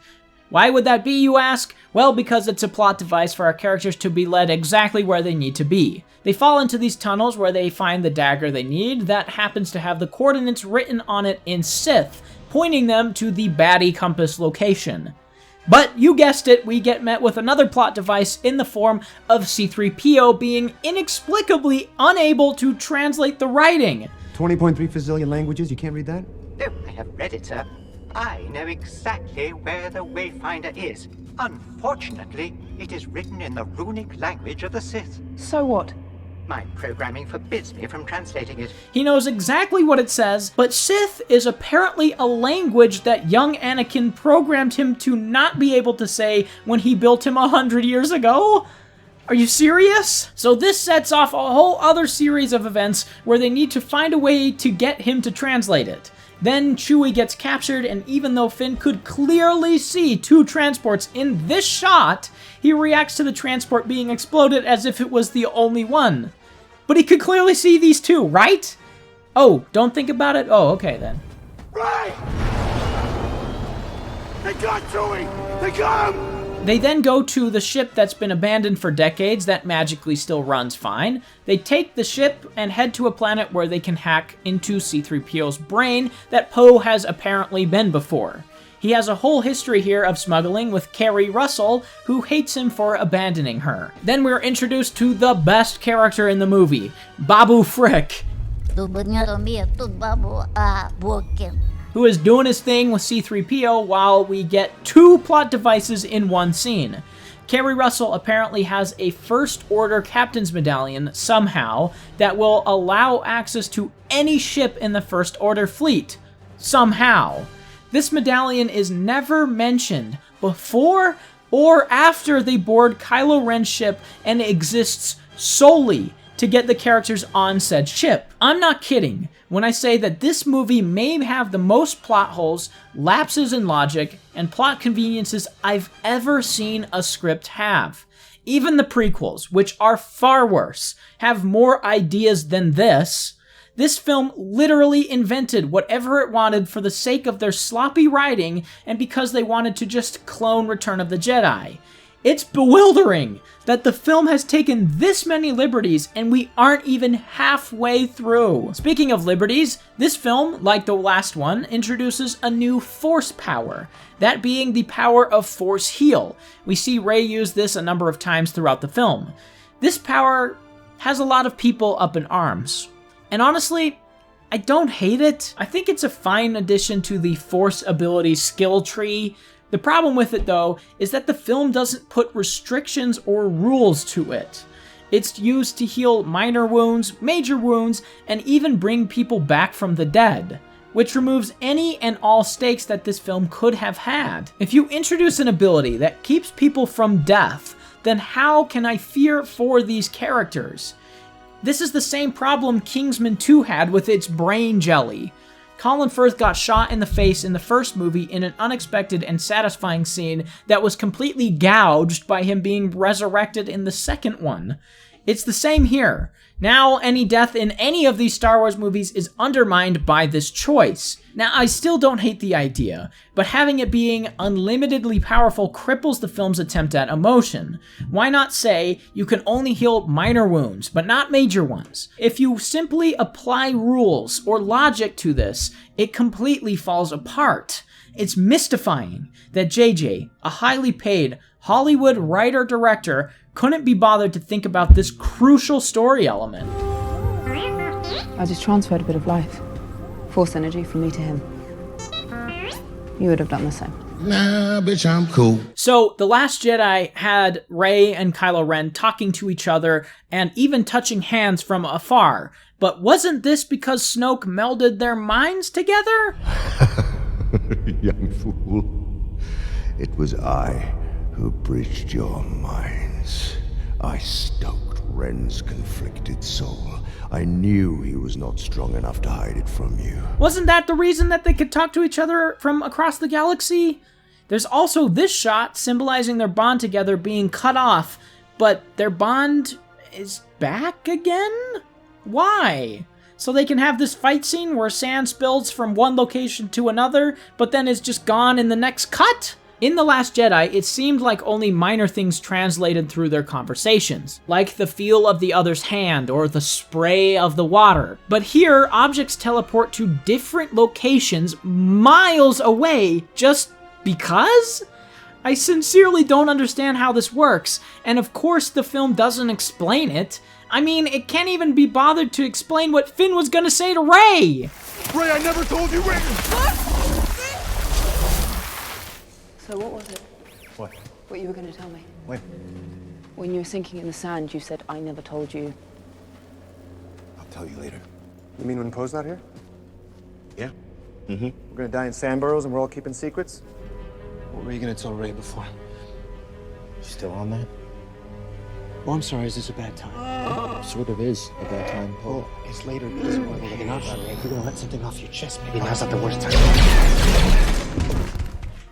Why would that be, you ask? Well, because it's a plot device for our characters to be led exactly where they need to be. They fall into these tunnels where they find the dagger they need that happens to have the coordinates written on it in Sith, pointing them to the baddie compass location. But you guessed it, we get met with another plot device in the form of C-3PO being inexplicably unable to translate the writing. 20.3 Fazillion languages, you can't read that? No, I have read it, sir. I know exactly where the Wayfinder is. Unfortunately, it is written in the runic language of the Sith. So what? My programming forbids me from translating it. He knows exactly what it says, but Sith is apparently a language that young Anakin programmed him to not be able to say when he built him 100 years ago? Are you serious? So this sets off a whole other series of events where they need to find a way to get him to translate it. Then Chewie gets captured, and even though Finn could clearly see two transports in this shot, he reacts to the transport being exploded as if it was the only one. But he could clearly see these two, right? Oh, don't think about it? Oh, okay then. Right! They got Chewie! They got him! They then go to the ship that's been abandoned for decades that magically still runs fine. They take the ship and head to a planet where they can hack into C-3PO's brain that Poe has apparently been before. He has a whole history here of smuggling with Carrie Russell, who hates him for abandoning her. Then we're introduced to the best character in the movie, Babu Frick, who is doing his thing with C-3PO while we get two plot devices in one scene. Carrie Russell apparently has a First Order Captain's Medallion, somehow, that will allow access to any ship in the First Order fleet. Somehow. This medallion is never mentioned before or after they board Kylo Ren's ship and exists solely to get the characters on said ship. I'm not kidding when I say that this movie may have the most plot holes, lapses in logic, and plot conveniences I've ever seen a script have. Even the prequels, which are far worse, have more ideas than this. This film literally invented whatever it wanted for the sake of their sloppy writing and because they wanted to just clone Return of the Jedi. It's bewildering that the film has taken this many liberties and we aren't even halfway through. Speaking of liberties, this film, like the last one, introduces a new Force power, that being the power of Force Heal. We see Rey use this a number of times throughout the film. This power has a lot of people up in arms. And honestly, I don't hate it. I think it's a fine addition to the Force ability skill tree. The problem with it, though, is that the film doesn't put restrictions or rules to it. It's used to heal minor wounds, major wounds, and even bring people back from the dead, which removes any and all stakes that this film could have had. If you introduce an ability that keeps people from death, then how can I fear for these characters? This is the same problem Kingsman 2 had with its brain jelly. Colin Firth got shot in the face in the first movie in an unexpected and satisfying scene that was completely gouged by him being resurrected in the second one. It's the same here. Now, any death in any of these Star Wars movies is undermined by this choice. Now, I still don't hate the idea, but having it being unlimitedly powerful cripples the film's attempt at emotion. Why not say you can only heal minor wounds, but not major ones? If you simply apply rules or logic to this, it completely falls apart. It's mystifying that JJ, a highly paid Hollywood writer-director, couldn't be bothered to think about this crucial story element. I just transferred a bit of life. Force energy from me to him. You would have done the same. Nah, bitch, I'm cool. So, The Last Jedi had Rey and Kylo Ren talking to each other and even touching hands from afar. But wasn't this because Snoke melded their minds together? Young fool. It was I who bridged your minds. I stoked Ren's conflicted soul. I knew he was not strong enough to hide it from you. Wasn't that the reason that they could talk to each other from across the galaxy? There's also this shot symbolizing their bond together being cut off, but their bond is back again? Why? So they can have this fight scene where sand spills from one location to another, but then is just gone in the next cut? In The Last Jedi, it seemed like only minor things translated through their conversations, like the feel of the other's hand or the spray of the water. But here, objects teleport to different locations miles away just because? I sincerely don't understand how this works, and of course the film doesn't explain it. I mean, it can't even be bothered to explain what Finn was gonna say to Rey! Rey, I never told you Rey! So what was it? What? What you were going to tell me? When? When you were sinking in the sand, you said, I never told you. I'll tell you later. You mean when Poe's not here? Yeah? Mm-hmm. We're gonna die in sand burrows and we're all keeping secrets? What were you gonna tell Rey before? You still on that? Oh, I'm sorry, is this a bad time? Sort of is a bad time, Poe. Oh, it's later. It doesn't work like enough. If you're gonna let something off your chest, maybe now's not the worst time.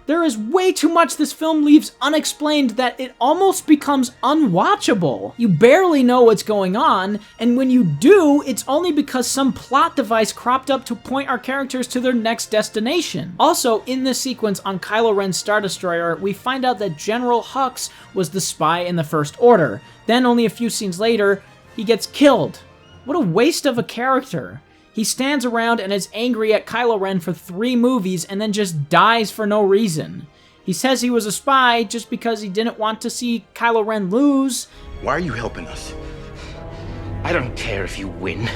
There is way too much this film leaves unexplained that it almost becomes unwatchable. You barely know what's going on, and when you do, it's only because some plot device cropped up to point our characters to their next destination. Also, in this sequence on Kylo Ren's Star Destroyer, we find out that General Hux was the spy in the First Order. Then, only a few scenes later, he gets killed. What a waste of a character. He stands around and is angry at Kylo Ren for 3 movies and then just dies for no reason. He says he was a spy just because he didn't want to see Kylo Ren lose. Why are you helping us? I don't care if you win.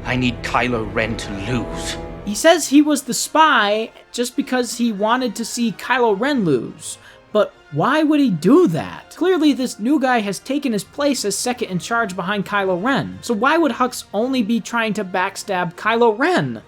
I need Kylo Ren to lose. He says he was the spy just because he wanted to see Kylo Ren lose. But why would he do that? Clearly this new guy has taken his place as second in charge behind Kylo Ren, so why would Hux only be trying to backstab Kylo Ren?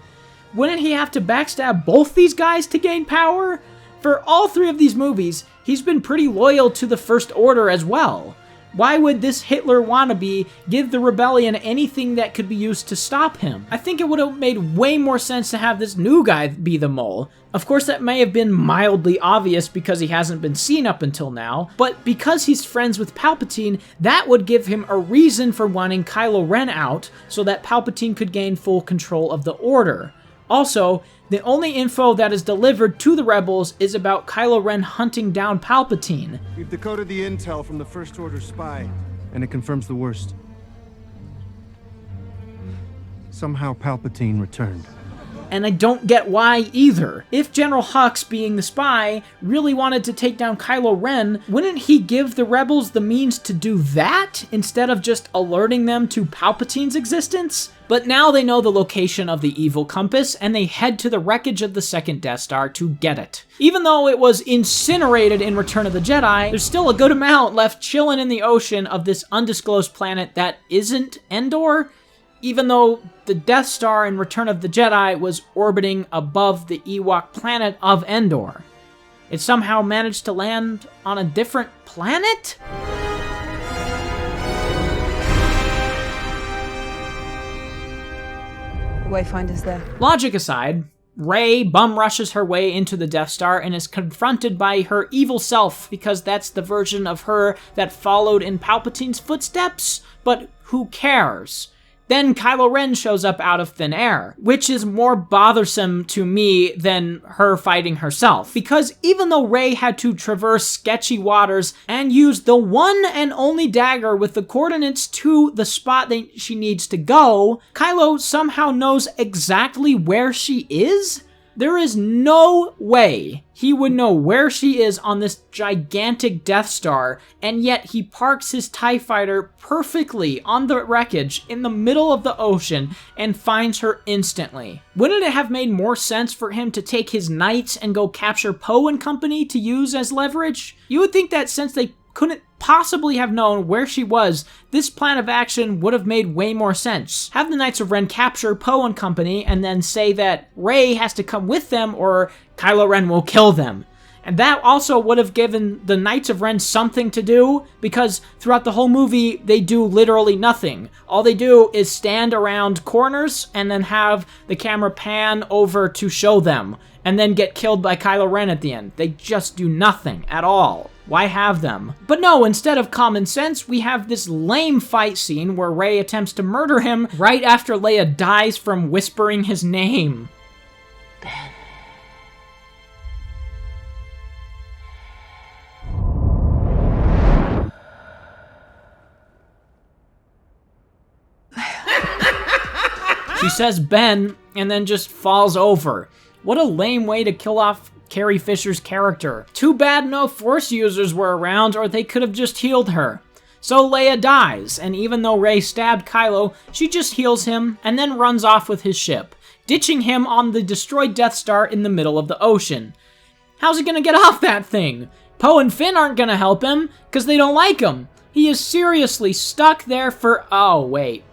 Wouldn't he have to backstab both these guys to gain power? For all 3 of these movies, he's been pretty loyal to the First Order as well. Why would this Hitler wannabe give the rebellion anything that could be used to stop him? I think it would have made way more sense to have this new guy be the mole. Of course, that may have been mildly obvious because he hasn't been seen up until now, but because he's friends with Palpatine, that would give him a reason for wanting Kylo Ren out so that Palpatine could gain full control of the Order. Also, the only info that is delivered to the rebels is about Kylo Ren hunting down Palpatine. We've decoded the intel from the First Order spy, and it confirms the worst. Somehow Palpatine returned. And I don't get why either. If General Hux, being the spy, really wanted to take down Kylo Ren, wouldn't he give the rebels the means to do that instead of just alerting them to Palpatine's existence? But now they know the location of the evil compass, and they head to the wreckage of the second Death Star to get it. Even though it was incinerated in Return of the Jedi, there's still a good amount left chilling in the ocean of this undisclosed planet that isn't Endor, even though the Death Star in Return of the Jedi was orbiting above the Ewok planet of Endor. It somehow managed to land on a different planet? The Wayfinder's there. Logic aside, Rey bum rushes her way into the Death Star and is confronted by her evil self because that's the version of her that followed in Palpatine's footsteps, but who cares? Then Kylo Ren shows up out of thin air, which is more bothersome to me than her fighting herself. Because even though Rey had to traverse sketchy waters and use the one and only dagger with the coordinates to the spot that she needs to go, Kylo somehow knows exactly where she is? There is no way he would know where she is on this gigantic Death Star, and yet he parks his TIE fighter perfectly on the wreckage in the middle of the ocean and finds her instantly. Wouldn't it have made more sense for him to take his knights and go capture Poe and company to use as leverage? You would think that since they couldn't possibly have known where she was, this plan of action would have made way more sense. Have the Knights of Ren capture Poe and company, and then say that Rey has to come with them or Kylo Ren will kill them. And that also would have given the Knights of Ren something to do, because throughout the whole movie, they do literally nothing. All they do is stand around corners and then have the camera pan over to show them. and then get killed by Kylo Ren at the end. They just do nothing at all. Why have them? But no, instead of common sense, we have this lame fight scene where Rey attempts to murder him right after Leia dies from whispering his name. She says Ben, and then just falls over. What a lame way to kill off Carrie Fisher's character. Too bad no Force users were around, or they could have just healed her. So Leia dies, and even though Rey stabbed Kylo, she just heals him, and then runs off with his ship, ditching him on the destroyed Death Star in the middle of the ocean. How's he gonna get off that thing? Poe and Finn aren't gonna help him, because they don't like him. He is seriously stuck there for... oh, wait.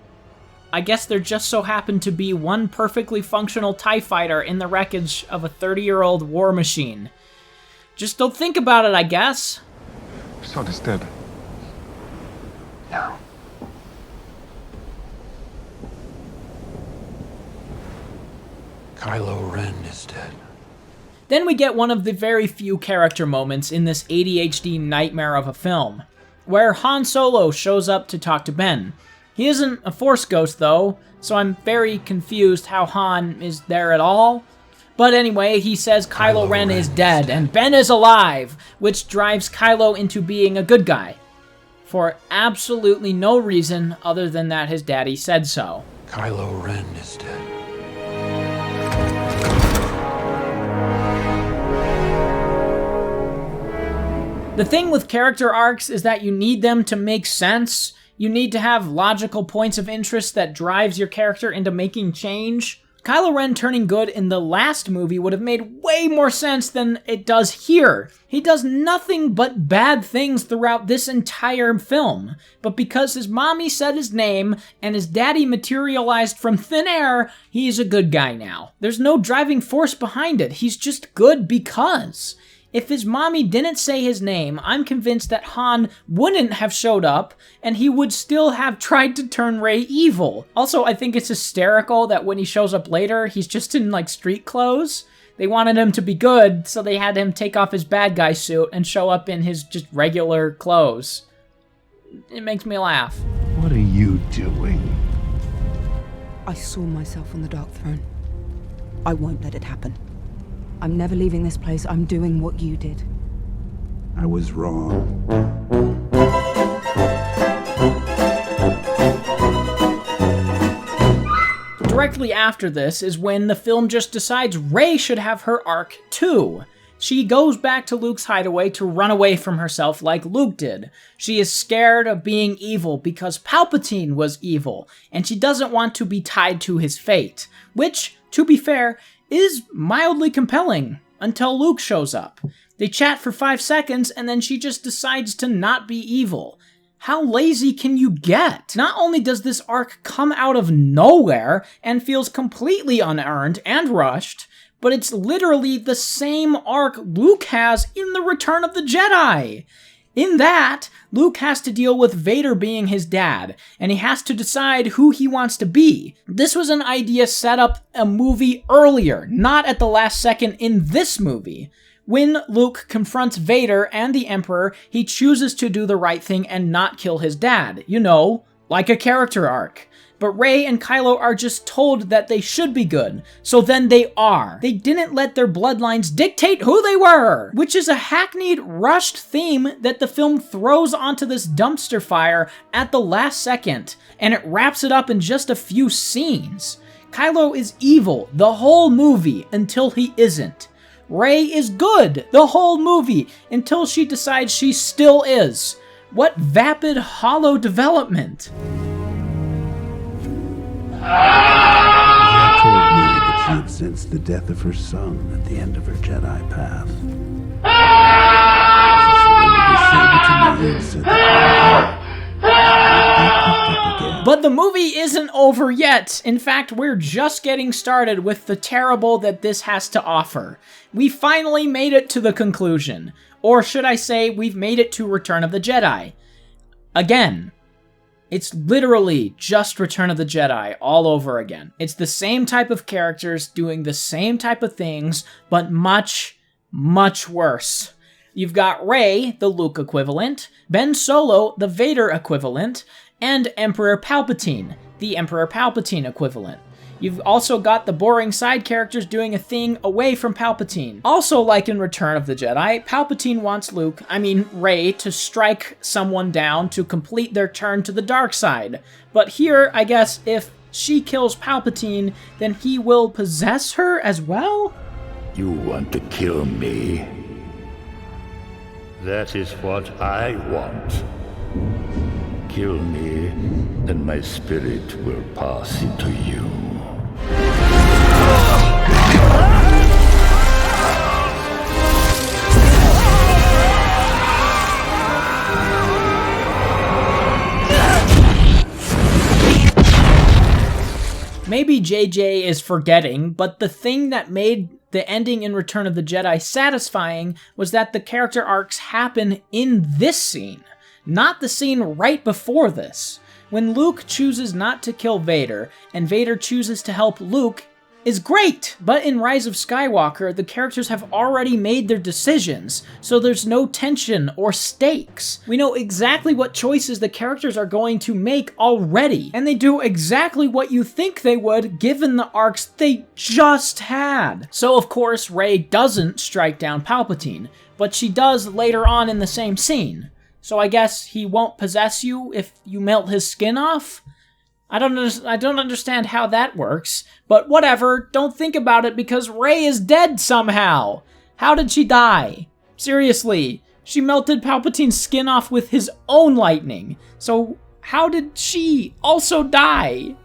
I guess there just so happened to be one perfectly functional TIE fighter in the wreckage of a 30-year-old war machine. Just don't think about it, I guess. Son is dead. No. Kylo Ren is dead. Then we get one of the very few character moments in this ADHD nightmare of a film, where Han Solo shows up to talk to Ben. He isn't a Force ghost, though, so I'm very confused how Han is there at all. But anyway, he says Kylo Ren is dead and Ben is alive, which drives Kylo into being a good guy. For absolutely no reason other than that his daddy said so. Kylo Ren is dead. The thing with character arcs is that you need them to make sense. You need to have logical points of interest that drives your character into making change. Kylo Ren turning good in the last movie would have made way more sense than it does here. He does nothing but bad things throughout this entire film. But because his mommy said his name and his daddy materialized from thin air, he's a good guy now. There's no driving force behind it. He's just good because. If his mommy didn't say his name, I'm convinced that Han wouldn't have showed up, and he would still have tried to turn Rey evil. Also, I think it's hysterical that when he shows up later, he's just in, like, street clothes. They wanted him to be good, so they had him take off his bad guy suit and show up in his just regular clothes. It makes me laugh. What are you doing? I saw myself on the Dark Throne. I won't let it happen. I'm never leaving this place. I'm doing what you did. I was wrong. Directly after this is when the film just decides Rey should have her arc too. She goes back to Luke's hideaway to run away from herself like Luke did. She is scared of being evil because Palpatine was evil, and she doesn't want to be tied to his fate, which, to be fair, is mildly compelling until Luke shows up. They chat for 5 seconds and then she just decides to not be evil. How lazy can you get? Not only does this arc come out of nowhere and feels completely unearned and rushed, but it's literally the same arc Luke has in The Return of the Jedi. In that, Luke has to deal with Vader being his dad, and he has to decide who he wants to be. This was an idea set up a movie earlier, not at the last second in this movie. When Luke confronts Vader and the Emperor, he chooses to do the right thing and not kill his dad. You know, like a character arc. But Rey and Kylo are just told that they should be good, so then they are. They didn't let their bloodlines dictate who they were, which is a hackneyed, rushed theme that the film throws onto this dumpster fire at the last second, and it wraps it up in just a few scenes. Kylo is evil the whole movie until he isn't. Rey is good the whole movie until she decides she still is. What vapid, hollow development. She told me that she had sensed the death of her son at the end of her Jedi path. She surrendered the saber to me and said that but the movie isn't over yet. In fact, we're just getting started with the terrible that this has to offer. We finally made it to the conclusion. Or should I say, we've made it to Return of the Jedi. Again. It's literally just Return of the Jedi all over again. It's the same type of characters doing the same type of things, but much, much worse. You've got Rey, the Luke equivalent, Ben Solo, the Vader equivalent, and Emperor Palpatine, the Emperor Palpatine equivalent. You've also got the boring side characters doing a thing away from Palpatine. Also, like in Return of the Jedi, Palpatine wants Rey to strike someone down to complete their turn to the dark side. But here, I guess, if she kills Palpatine, then he will possess her as well? You want to kill me? That is what I want. Kill me, and my spirit will pass into you. Maybe JJ is forgetting, but the thing that made the ending in Return of the Jedi satisfying was that the character arcs happen in this scene, not the scene right before this. When Luke chooses not to kill Vader, and Vader chooses to help Luke, is great! But in Rise of Skywalker, the characters have already made their decisions, so there's no tension or stakes. We know exactly what choices the characters are going to make already, and they do exactly what you think they would given the arcs they just had. So of course, Rey doesn't strike down Palpatine, but she does later on in the same scene. So I guess he won't possess you if you melt his skin off? I don't understand how that works, but whatever, don't think about it because Rey is dead somehow. How did she die? Seriously, she melted Palpatine's skin off with his own lightning, so how did she also die?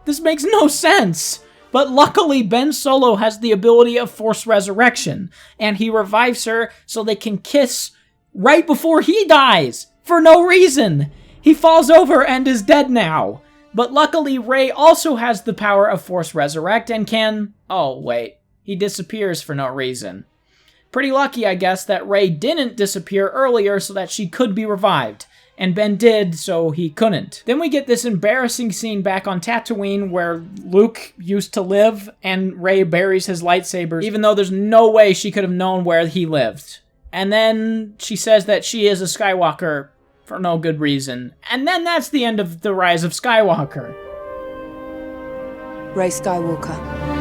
This makes no sense. But luckily, Ben Solo has the ability of Force Resurrection, and he revives her so they can kiss right before he dies, for no reason. He falls over and is dead now. But luckily, Rey also has the power of Force Resurrect and can... Oh, wait. He disappears for no reason. Pretty lucky, I guess, that Rey didn't disappear earlier so that she could be revived. And Ben did, so he couldn't. Then we get this embarrassing scene back on Tatooine where Luke used to live and Rey buries his lightsaber, even though there's no way she could have known where he lived. And then she says that she is a Skywalker for no good reason. And then that's the end of The Rise of Skywalker. Rey Skywalker.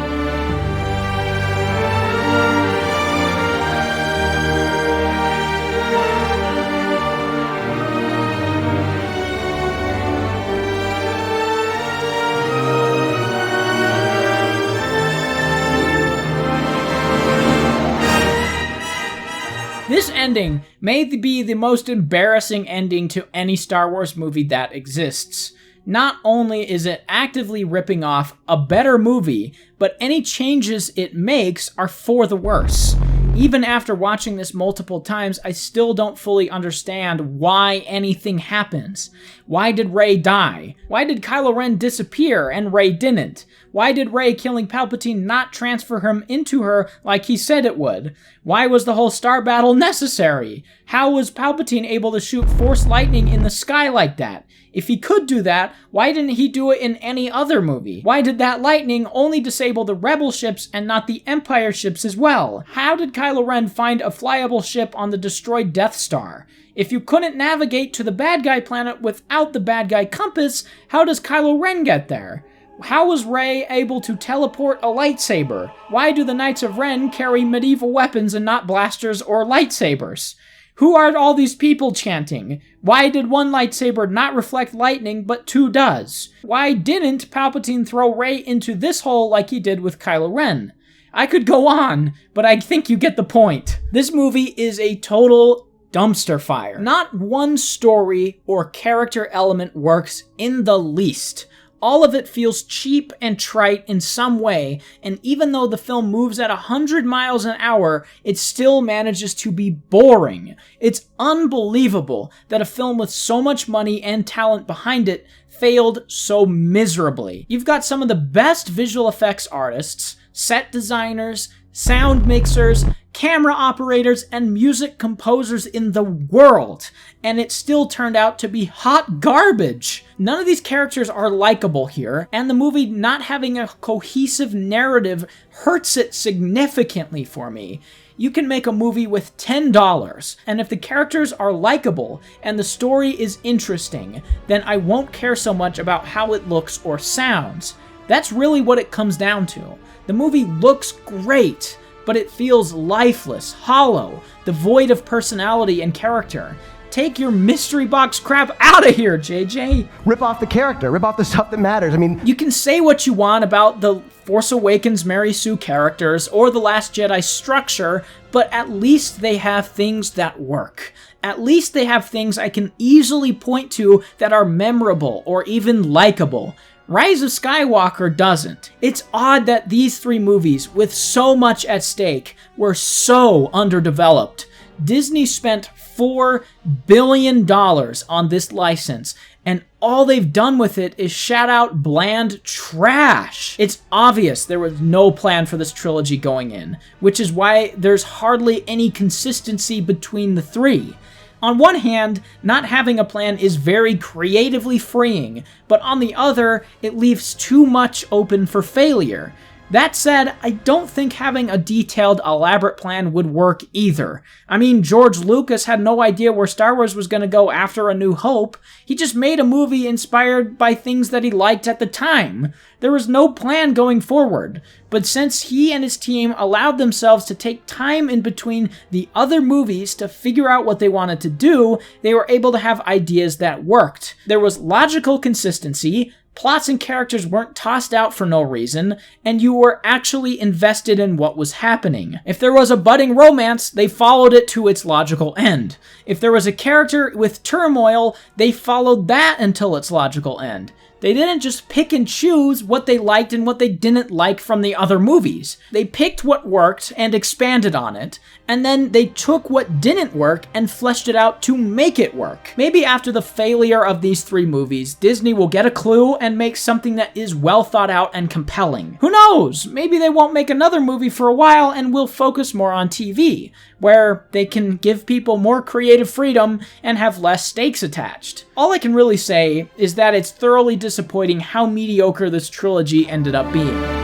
This ending may be the most embarrassing ending to any Star Wars movie that exists. Not only is it actively ripping off a better movie, but any changes it makes are for the worse. Even after watching this multiple times, I still don't fully understand why anything happens. Why did Rey die? Why did Kylo Ren disappear and Rey didn't? Why did Rey killing Palpatine not transfer him into her like he said it would? Why was the whole star battle necessary? How was Palpatine able to shoot Force lightning in the sky like that? If he could do that, why didn't he do it in any other movie? Why did that lightning only disable the Rebel ships and not the Empire ships as well? How did Kylo Ren find a flyable ship on the destroyed Death Star? If you couldn't navigate to the bad guy planet without the bad guy compass, how does Kylo Ren get there? How was Rey able to teleport a lightsaber? Why do the Knights of Ren carry medieval weapons and not blasters or lightsabers? Who are all these people chanting? Why did one lightsaber not reflect lightning, but two does? Why didn't Palpatine throw Rey into this hole like he did with Kylo Ren? I could go on, but I think you get the point. This movie is a total dumpster fire. Not one story or character element works in the least. All of it feels cheap and trite in some way, and even though the film moves at 100 miles an hour, it still manages to be boring. It's unbelievable that a film with so much money and talent behind it failed so miserably. You've got some of the best visual effects artists, set designers, sound mixers, camera operators, and music composers in the world, and it still turned out to be hot garbage. None of these characters are likable here, and the movie not having a cohesive narrative hurts it significantly for me. You can make a movie with $10, and if the characters are likable and the story is interesting, then I won't care so much about how it looks or sounds. That's really what it comes down to. The movie looks great, but it feels lifeless, hollow, devoid of personality and character. Take your mystery box crap out of here, JJ. Rip off the character, rip off the stuff that matters. I mean, you can say what you want about the Force Awakens Mary Sue characters or the Last Jedi structure, but at least they have things that work. At least they have things I can easily point to that are memorable or even likable. Rise of Skywalker doesn't. It's odd that these three movies, with so much at stake, were so underdeveloped. Disney spent $4 billion on this license, and all they've done with it is shout out bland trash. It's obvious there was no plan for this trilogy going in, which is why there's hardly any consistency between the three. On one hand, not having a plan is very creatively freeing, but on the other, it leaves too much open for failure. That said, I don't think having a detailed, elaborate plan would work either. I mean, George Lucas had no idea where Star Wars was going to go after A New Hope. He just made a movie inspired by things that he liked at the time. There was no plan going forward. But since he and his team allowed themselves to take time in between the other movies to figure out what they wanted to do, they were able to have ideas that worked. There was logical consistency, plots and characters weren't tossed out for no reason, and you were actually invested in what was happening. If there was a budding romance, they followed it to its logical end. If there was a character with turmoil, they followed that until its logical end. They didn't just pick and choose what they liked and what they didn't like from the other movies. They picked what worked and expanded on it, and then they took what didn't work and fleshed it out to make it work. Maybe after the failure of these three movies, Disney will get a clue and make something that is well thought out and compelling. Who knows? Maybe they won't make another movie for a while and will focus more on TV, where they can give people more creative freedom and have less stakes attached. All I can really say is that it's thoroughly disappointing how mediocre this trilogy ended up being.